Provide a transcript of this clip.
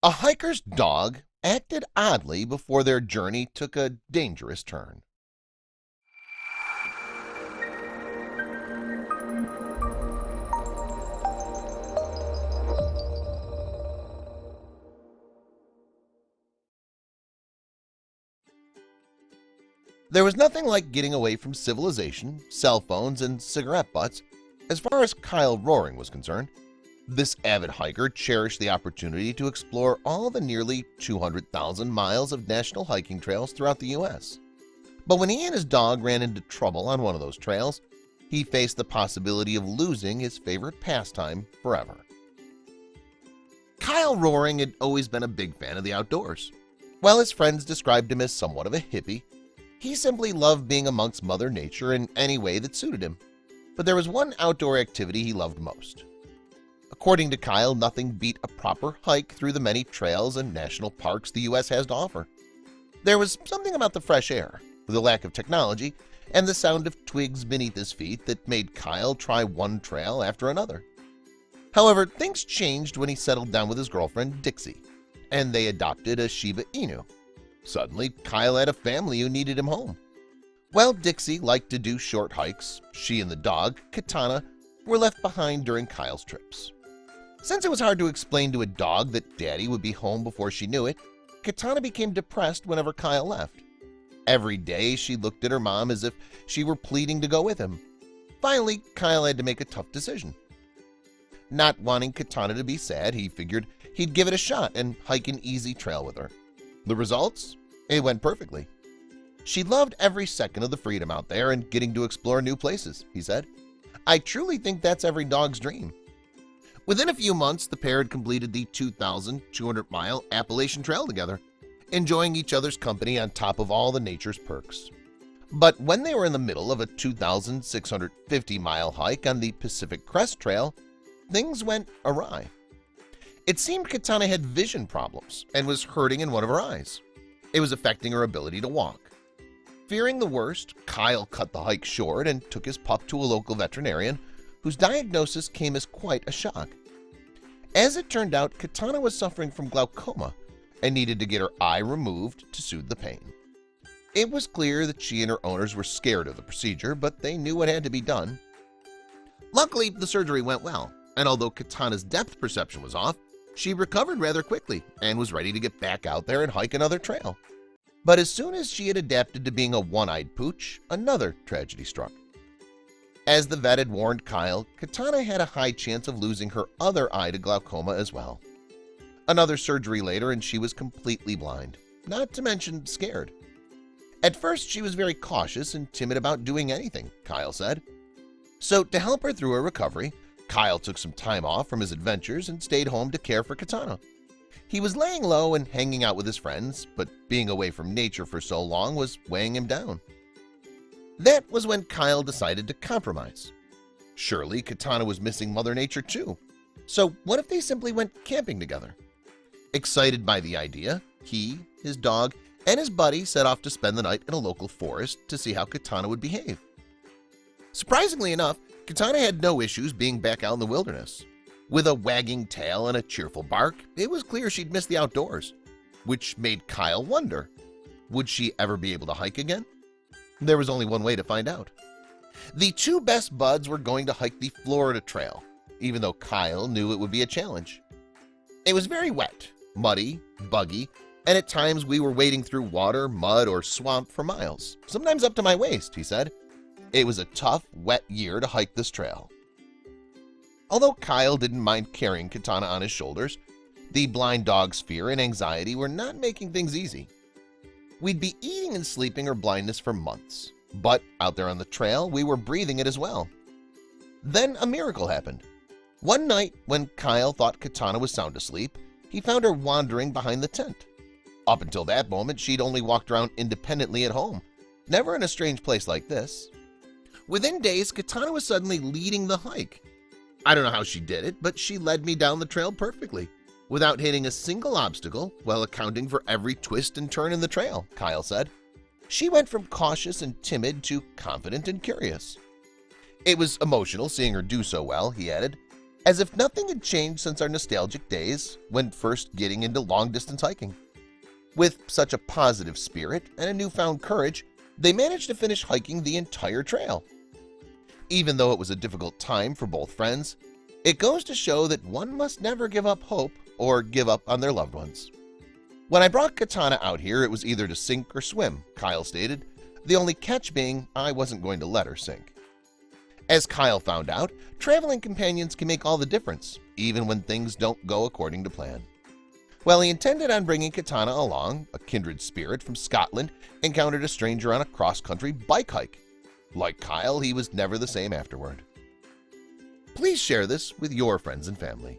A hiker's dog acted oddly before their journey took a dangerous turn. There was nothing like getting away from civilization, cell phones, and cigarette butts as far as Kyle Roaring was concerned. This avid hiker cherished the opportunity to explore all the nearly 200,000 miles of national hiking trails throughout the U.S. But when he and his dog ran into trouble on one of those trails, he faced the possibility of losing his favorite pastime forever. Kyle Roaring had always been a big fan of the outdoors. While his friends described him as somewhat of a hippie, he simply loved being amongst Mother Nature in any way that suited him. But there was one outdoor activity he loved most. According to Kyle, nothing beat a proper hike through the many trails and national parks the U.S. has to offer. There was something about the fresh air, the lack of technology, and the sound of twigs beneath his feet that made Kyle try one trail after another. However, things changed when he settled down with his girlfriend, Dixie, and they adopted a Shiba Inu. Suddenly, Kyle had a family who needed him home. While Dixie liked to do short hikes, she and the dog, Katana, were left behind during Kyle's trips. Since it was hard to explain to a dog that Daddy would be home before she knew it, Katana became depressed whenever Kyle left. Every day she looked at her mom as if she were pleading to go with him. Finally, Kyle had to make a tough decision. Not wanting Katana to be sad, he figured he'd give it a shot and hike an easy trail with her. The results? It went perfectly. She loved every second of the freedom out there and getting to explore new places, he said. I truly think that's every dog's dream. Within a few months, the pair had completed the 2,200-mile Appalachian Trail together, enjoying each other's company on top of all the nature's perks. But when they were in the middle of a 2,650-mile hike on the Pacific Crest Trail, things went awry. It seemed Katana had vision problems and was hurting in one of her eyes. It was affecting her ability to walk. Fearing the worst, Kyle cut the hike short and took his pup to a local veterinarian, whose diagnosis came as quite a shock. As it turned out, Katana was suffering from glaucoma and needed to get her eye removed to soothe the pain. It was clear that she and her owners were scared of the procedure, but they knew what had to be done. Luckily, the surgery went well, and although Katana's depth perception was off, she recovered rather quickly and was ready to get back out there and hike another trail. But as soon as she had adapted to being a one-eyed pooch, another tragedy struck. As the vet had warned Kyle, Katana had a high chance of losing her other eye to glaucoma as well. Another surgery later and she was completely blind, not to mention scared. At first, she was very cautious and timid about doing anything, Kyle said. So to help her through her recovery, Kyle took some time off from his adventures and stayed home to care for Katana. He was laying low and hanging out with his friends, but being away from nature for so long was weighing him down. That was when Kyle decided to compromise. Surely Katana was missing Mother Nature too. So what if they simply went camping together? Excited by the idea, he, his dog, and his buddy set off to spend the night in a local forest to see how Katana would behave. Surprisingly enough, Katana had no issues being back out in the wilderness. With a wagging tail and a cheerful bark, it was clear she'd missed the outdoors, which made Kyle wonder, would she ever be able to hike again? There was only one way to find out. The two best buds were going to hike the Florida Trail, even though Kyle knew it would be a challenge. It was very wet, muddy, buggy, and at times we were wading through water, mud, or swamp for miles, sometimes up to my waist, he said. It was a tough, wet year to hike this trail. Although Kyle didn't mind carrying Katana on his shoulders, the blind dog's fear and anxiety were not making things easy. We'd be eating and sleeping her blindness for months, but out there on the trail, we were breathing it as well. Then a miracle happened. One night, when Kyle thought Katana was sound asleep, he found her wandering behind the tent. Up until that moment, she'd only walked around independently at home, never in a strange place like this. Within days, Katana was suddenly leading the hike. I don't know how she did it, but she led me down the trail perfectly, without hitting a single obstacle while accounting for every twist and turn in the trail, Kyle said. She went from cautious and timid to confident and curious. It was emotional seeing her do so well, he added. as if nothing had changed since our nostalgic days when first getting into long-distance hiking. With such a positive spirit and a newfound courage, they managed to finish hiking the entire trail. Even though it was a difficult time for both friends, it goes to show that one must never give up hope or give up on their loved ones. When I brought Katana out here, it was either to sink or swim, Kyle stated, the only catch being I wasn't going to let her sink. As Kyle found out, traveling companions can make all the difference, even when things don't go according to plan. While he intended on bringing Katana along, a kindred spirit from Scotland encountered a stranger on a cross-country bike hike. Like Kyle, he was never the same afterward. Please share this with your friends and family.